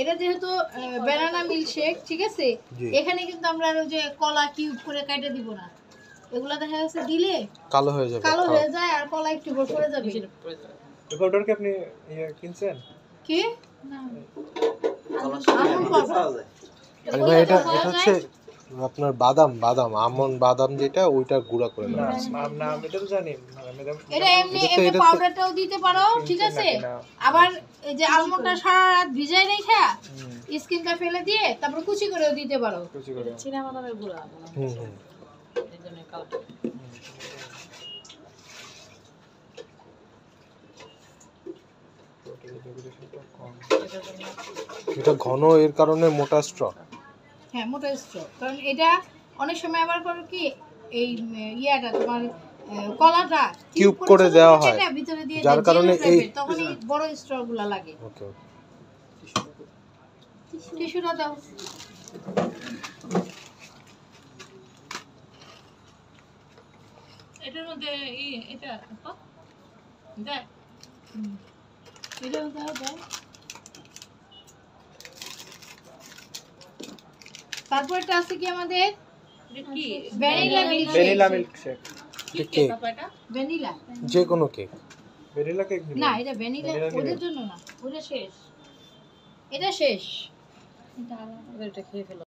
এটা যেহেতু banana milkshake, ঠিক আছে, এখানে কিন্তু আমরা ওই যে কলা কিউব করে কেটে দিব না। এগুলা দেখা যাচ্ছে দিলে কালো হয়ে যায় আর কলা একটু বড় পড়ে যাবে। এই পাউডার কি আপনি কিনছেন? কি না এটা হচ্ছে আপনার বাদাম আমন্ড বাদাম যেটা ওইটা গুঁড়া করে নেওয়া আছে। না আমি তো জানি ম্যাডাম, এটা এমনি পাউডারটাও দিতে পারো, ঠিক আছে। আবার এই যে আলমন্ডটা সারা রাত ভিজাই রেখে স্কিনটা ফেলে দিয়ে তারপর কুচি করেও দিতে পারো। চীনা বাদামের গুঁড়া এর জন্য কালার। এটা ঘন এর কারণে মোটা স্ট্র। হ্যাঁ মোটা স্ট্র, কারণ এটা অনেক সময় আবার করো কি এই ইয়াটা তোমার কলাটা কিউব করে দেওয়া হয় ভিতরে দিয়ে যার কারণে এই তখন এই বড় স্ট্রগুলো লাগে। ওকে টিস্যুটা দাও। এটার মধ্যে এটা দেখ এটা দাও। তারপরটা আছে কি আমাদের কি ভ্যানিলা মিল্কশেক। কি কেক এটা? ভ্যানিলা যে কোনো কেক। ভ্যানিলা কেক না, এটা ভ্যানিলা ওদের জন্য না, ওটা শেষ। এটা শেষ। এটা খেয়ে ফেলো।